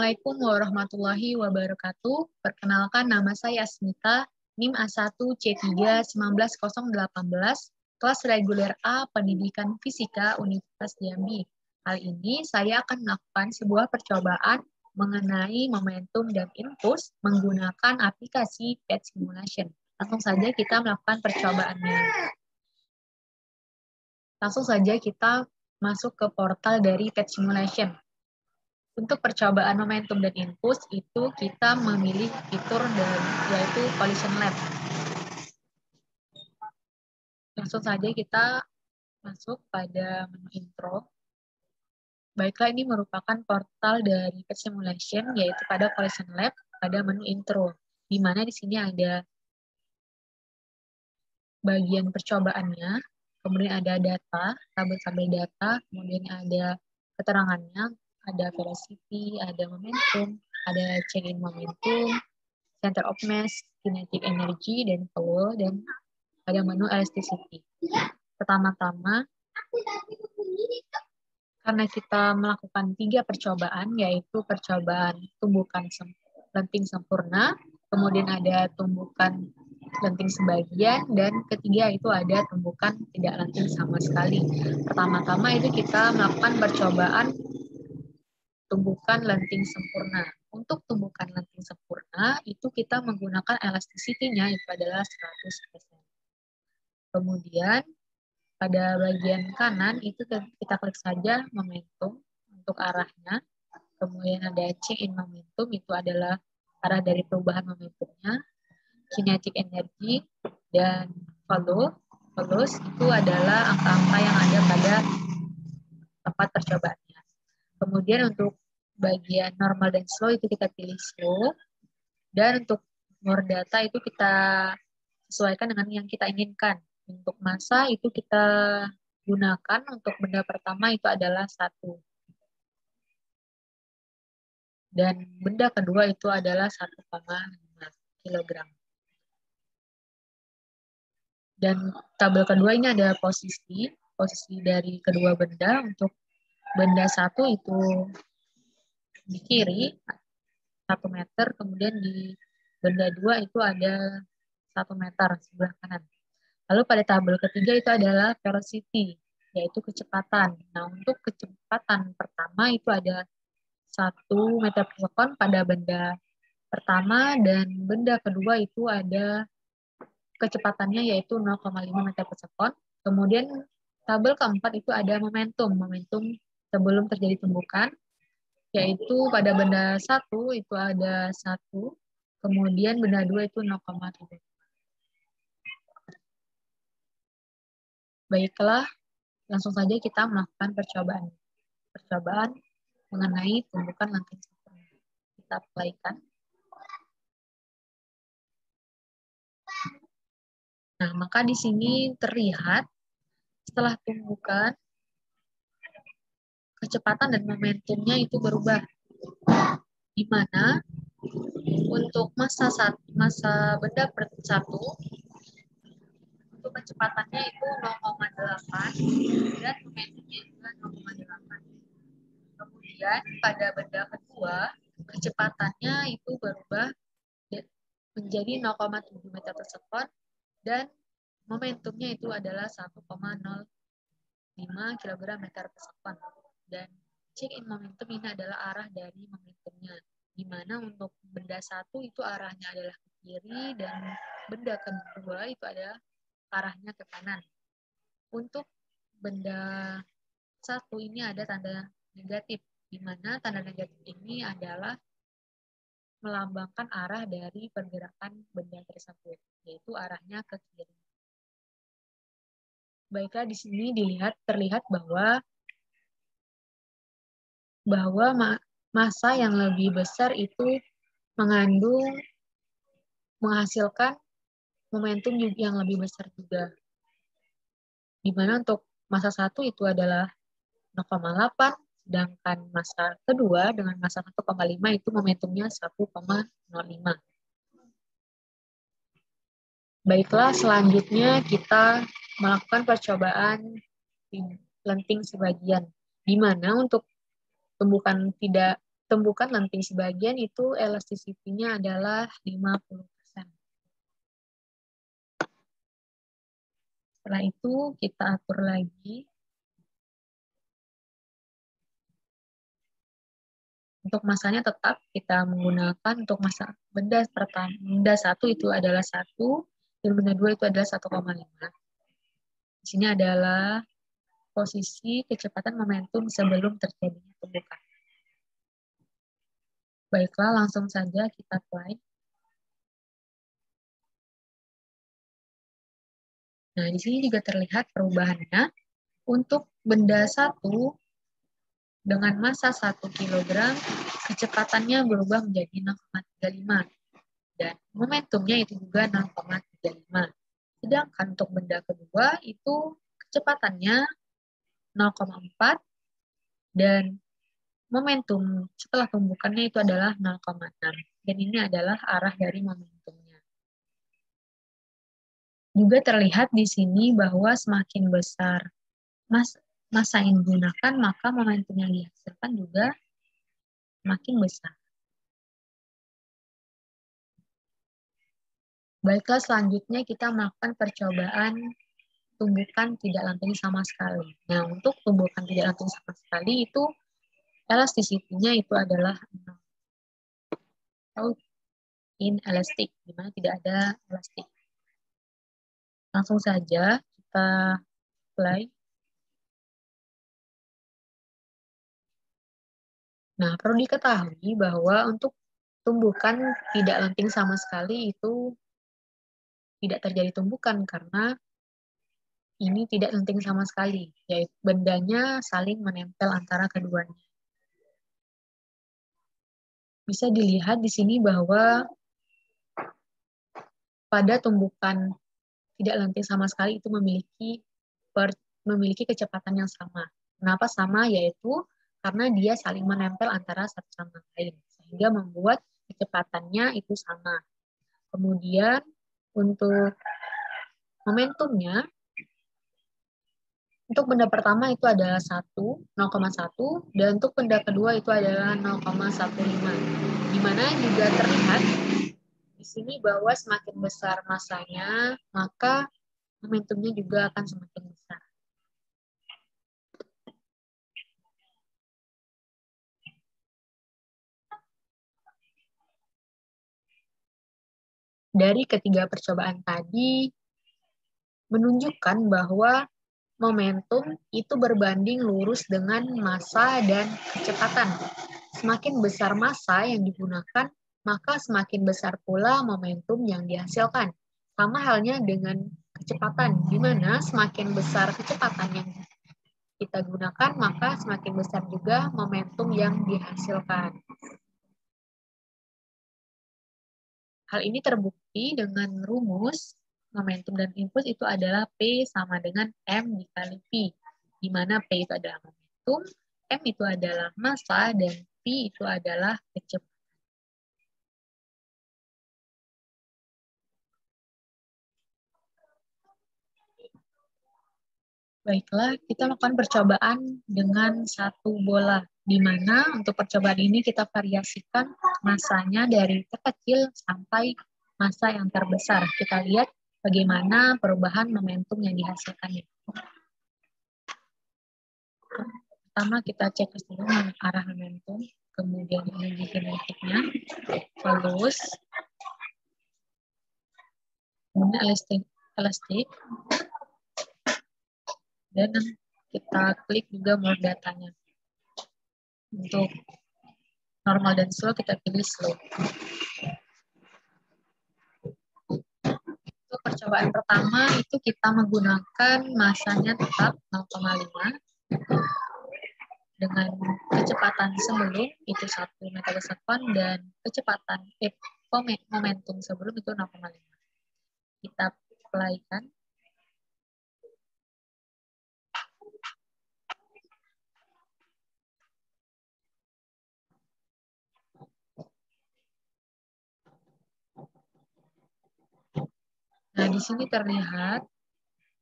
Assalamualaikum warahmatullahi wabarakatuh. Perkenalkan, nama saya Asmita, NIM A1C3-19018, kelas reguler A, Pendidikan Fisika, Universitas Jambi. Kali ini saya akan melakukan sebuah percobaan mengenai momentum dan impuls menggunakan aplikasi PET Simulation. Langsung saja kita melakukan percobaannya. Langsung saja kita masuk ke portal dari PET Simulation. Untuk percobaan momentum dan impuls itu kita memilih fitur yaitu Collision Lab. Langsung saja kita masuk pada menu intro. Baiklah, ini merupakan portal dari PET Simulation yaitu pada Collision Lab pada menu intro, di mana di sini ada bagian percobaannya, kemudian ada data, tabel-tabel data, kemudian ada keterangannya, ada velocity, ada momentum, ada change in momentum, center of mass, kinetic energy, dan flow, dan ada menu elasticity. Pertama-tama, karena kita melakukan 3 percobaan, yaitu percobaan tumbukan lenting sempurna, kemudian ada tumbukan lenting sebagian, dan ketiga itu ada tumbukan tidak lenting sama sekali. Pertama-tama itu kita melakukan percobaan tumbukan lenting sempurna. Untuk tumbukan lenting sempurna, itu kita menggunakan elasticity-nya itu adalah 100%. Kemudian, pada bagian kanan itu kita klik saja momentum untuk arahnya. Kemudian ada change in momentum, itu adalah arah dari perubahan momentumnya. Kinetic energy dan velocity itu adalah angka-angka yang ada pada tempat percobaannya. Kemudian untuk bagian normal dan slow itu kita pilih slow. Dan untuk more data itu kita sesuaikan dengan yang kita inginkan. Untuk massa itu kita gunakan untuk benda pertama itu adalah 1. Dan benda kedua itu adalah 1,5 kg. Dan tabel kedua ini ada posisi dari kedua benda. Untuk benda 1 itu di kiri 1 meter, kemudian di benda 2 itu ada 1 meter sebelah kanan. Lalu pada tabel ketiga itu adalah velocity, yaitu kecepatan. Nah, untuk kecepatan pertama itu ada 1 meter per sekon pada benda pertama, dan benda kedua itu ada kecepatannya yaitu 0,5 meter per sekon. Kemudian tabel keempat itu ada momentum sebelum terjadi tumbukan, yaitu pada benda 1 itu ada 1, kemudian benda 2 itu 0,3. Baiklah, langsung saja kita melakukan percobaan mengenai tumbukan lenting sempurna. Kita play-kan. Nah, maka di sini terlihat setelah tumbukan, kecepatan dan momentumnya itu berubah. Di mana untuk massa benda per 1, untuk kecepatannya itu 0,8 dan momentumnya juga 0,8. Kemudian pada benda kedua, kecepatannya itu berubah menjadi 0,7 meter per sekon dan momentumnya itu adalah 1,05 kg meter per sekon. Dan change in momentum ini adalah arah dari momentumnya, di mana untuk benda 1 itu arahnya adalah ke kiri dan benda kedua itu adalah arahnya ke kanan. Untuk benda 1 ini ada tanda negatif, di mana tanda negatif ini adalah melambangkan arah dari pergerakan benda tersebut, yaitu arahnya ke kiri. Baiklah, di sini terlihat bahwa massa yang lebih besar itu menghasilkan momentum yang lebih besar juga. Di mana untuk massa 1 itu adalah 0,8, sedangkan massa kedua dengan massa 1,5 itu momentumnya 1,05. Baiklah, selanjutnya kita melakukan percobaan lenting sebagian, di mana untuk tumbukan tidak tumbukan lenting sebagian itu elasticity-nya adalah 50%. Setelah itu kita atur lagi. Untuk masanya tetap kita menggunakan untuk masa benda pertama, benda 1 itu adalah 1, dan benda 2 itu adalah 1,5. Di sini adalah posisi kecepatan momentum sebelum terjadinya tumbukan. Baiklah, langsung saja kita apply. Nah, di sini juga terlihat perubahannya. Untuk benda 1 dengan massa 1 kg, kecepatannya berubah menjadi 0,35. Dan momentumnya itu juga 0,35. Sedangkan untuk benda kedua itu kecepatannya 0,4 dan momentum setelah tumbukannya itu adalah 0,6. Dan ini adalah arah dari momentumnya. Juga terlihat di sini bahwa semakin besar massa yang digunakan, maka momentum yang dihasilkan juga semakin besar. Baiklah, selanjutnya kita melakukan percobaan tumbukan tidak lanting sama sekali. Nah, untuk tumbukan tidak lanting sama sekali itu elasticity-nya itu adalah 0. Atau inelastic, di mana tidak ada elastik. Langsung saja kita apply. Nah, perlu diketahui bahwa untuk tumbukan tidak lenting sama sekali itu tidak terjadi tumbukan karena ini tidak lenting sama sekali, yaitu bendanya saling menempel antara keduanya. Bisa dilihat di sini bahwa pada tumbukan tidak lenting sama sekali itu memiliki kecepatan yang sama. Kenapa sama? Yaitu karena dia saling menempel antara satu sama lain, sehingga membuat kecepatannya itu sama. Kemudian untuk momentumnya, untuk benda pertama itu adalah 0,1, dan untuk benda kedua itu adalah 0,15. Di mana juga terlihat di sini bahwa semakin besar massanya, maka momentumnya juga akan semakin besar. Dari ketiga percobaan tadi, menunjukkan bahwa momentum itu berbanding lurus dengan massa dan kecepatan. Semakin besar massa yang digunakan, maka semakin besar pula momentum yang dihasilkan. Sama halnya dengan kecepatan, di mana semakin besar kecepatan yang kita gunakan, maka semakin besar juga momentum yang dihasilkan. Hal ini terbukti dengan rumus momentum dan impuls itu adalah P sama dengan M dikali P, di mana P itu adalah momentum, M itu adalah massa, dan P itu adalah kecepatan. Baiklah, kita lakukan percobaan dengan satu bola, di mana untuk percobaan ini kita variasikan massanya dari terkecil sampai massa yang terbesar. Kita lihat bagaimana perubahan momentum yang dihasilkannya. Pertama kita cek dulu arah momentum, kemudian energi kinetiknya, terus kemudian elastik, dan kita klik juga mode datanya. Untuk normal dan slow kita pilih slow. Untuk percobaan pertama itu kita menggunakan massanya tetap 0,5 dengan kecepatan sebelum itu 1 meter per second dan kecepatan momentum sebelum itu 0,5. Kita apply-kan. Nah, di sini terlihat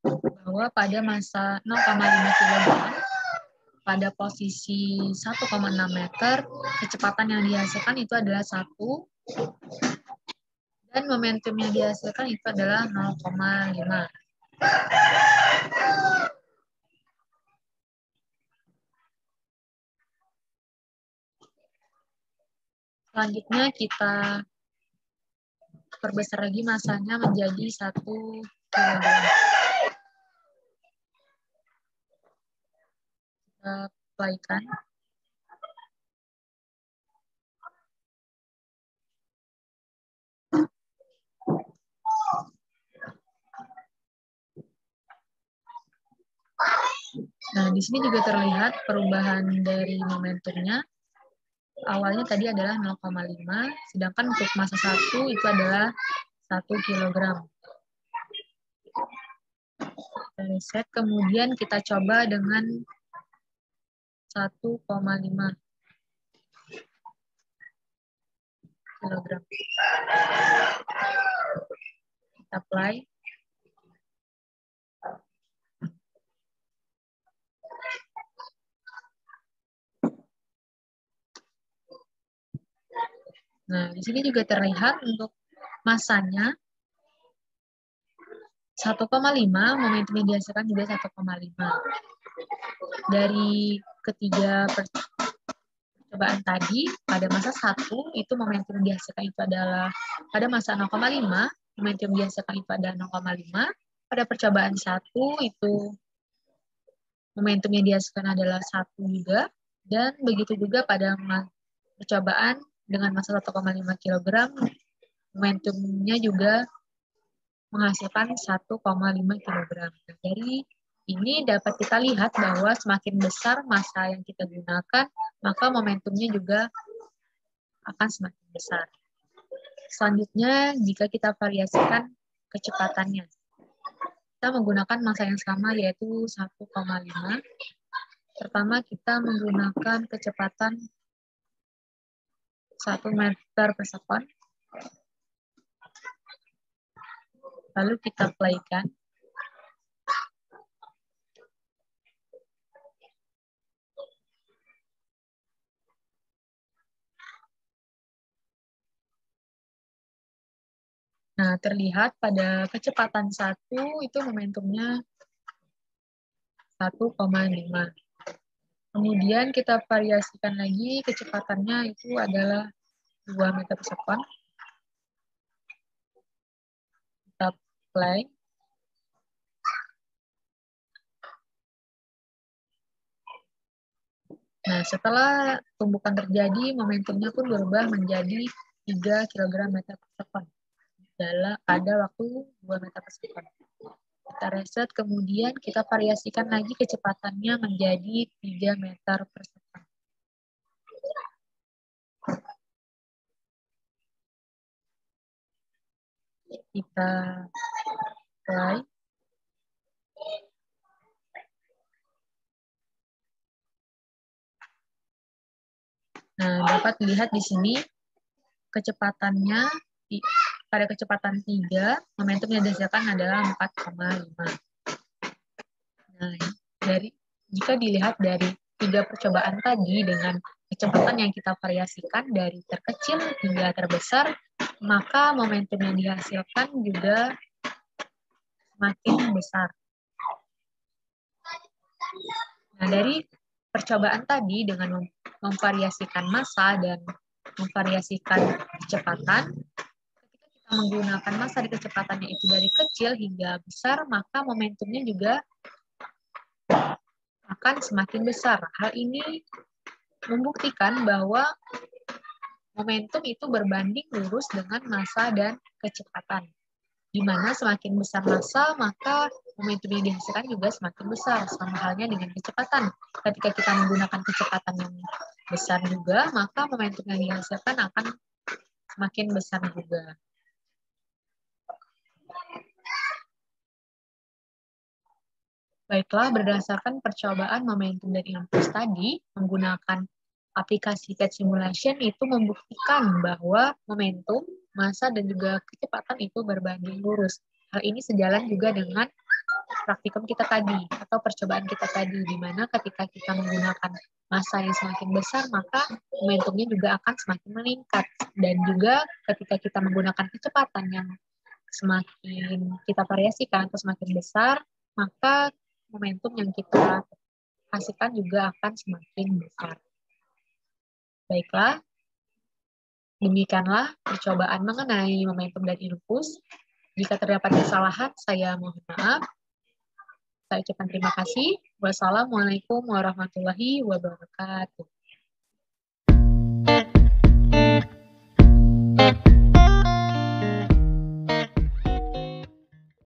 bahwa pada massa 0,5 kg pada posisi 1,6 meter, kecepatan yang dihasilkan itu adalah 1, dan momentum yang dihasilkan itu adalah 0,5. Selanjutnya kita perbesar lagi masanya menjadi 1 kg. Kita play-kan. Nah, di sini juga terlihat perubahan dari momentumnya. Awalnya tadi adalah 0,5, sedangkan untuk massa 1 itu adalah 1 kg. Kita reset, kemudian kita coba dengan 1,5 kg. Kita apply. Nah, di sini juga terlihat untuk massanya 1,5, momentum yang dihasilkan juga 1,5. Dari ketiga percobaan tadi, pada massa 1, itu momentum yang dihasilkan itu adalah, pada massa 0,5, momentum yang dihasilkan itu adalah 0,5. Pada percobaan 1, itu momentum yang dihasilkan adalah 1 juga. Dan begitu juga pada percobaan dengan massa 1,5 kg, momentumnya juga menghasilkan 1,5 kg. Nah, dari ini dapat kita lihat bahwa semakin besar massa yang kita gunakan, maka momentumnya juga akan semakin besar. Selanjutnya, jika kita variasikan kecepatannya, kita menggunakan massa yang sama, yaitu 1,5. Pertama, kita menggunakan kecepatan 1 meter per second. Lalu kita play-kan. Nah, terlihat pada kecepatan 1 itu momentumnya 1,5. Kemudian kita variasikan lagi, kecepatannya itu adalah 2 meter per second. Kita play. Nah, setelah tumbukan terjadi, momentumnya pun berubah menjadi 3 kg meter per second. Pada waktu 2 meter per second. Kita reset, kemudian kita variasikan lagi kecepatannya menjadi 3 meter per second. Kita play. Nah, dapat dilihat di sini kecepatannya pada kecepatan 3, momentum yang dihasilkan adalah 4,5. Nah, jika dilihat dari 3 percobaan tadi dengan kecepatan yang kita variasikan dari terkecil hingga terbesar, maka momentum yang dihasilkan juga semakin besar. Nah, dari percobaan tadi dengan memvariasikan massa dan memvariasikan kecepatan, ketika kita menggunakan massa di kecepatannya itu dari kecil hingga besar, maka momentumnya juga akan semakin besar. Hal ini membuktikan bahwa momentum itu berbanding lurus dengan massa dan kecepatan. Di mana semakin besar massa, maka momentum yang dihasilkan juga semakin besar. Sama halnya dengan kecepatan. Ketika kita menggunakan kecepatan yang besar juga, maka momentum yang dihasilkan akan semakin besar juga. Baiklah, berdasarkan percobaan momentum dan impuls tadi, menggunakan aplikasi PET Simulation itu membuktikan bahwa momentum, massa, dan juga kecepatan itu berbanding lurus. Hal ini sejalan juga dengan praktikum kita tadi atau percobaan kita tadi, di mana ketika kita menggunakan massa yang semakin besar, maka momentumnya juga akan semakin meningkat. Dan juga ketika kita menggunakan kecepatan yang semakin kita variasikan atau semakin besar, maka momentum yang kita hasilkan juga akan semakin besar. Baiklah, demikianlah percobaan mengenai momentum dan infus. Jika terdapat kesalahan, saya mohon maaf. Saya ucapkan terima kasih. Wassalamualaikum warahmatullahi wabarakatuh.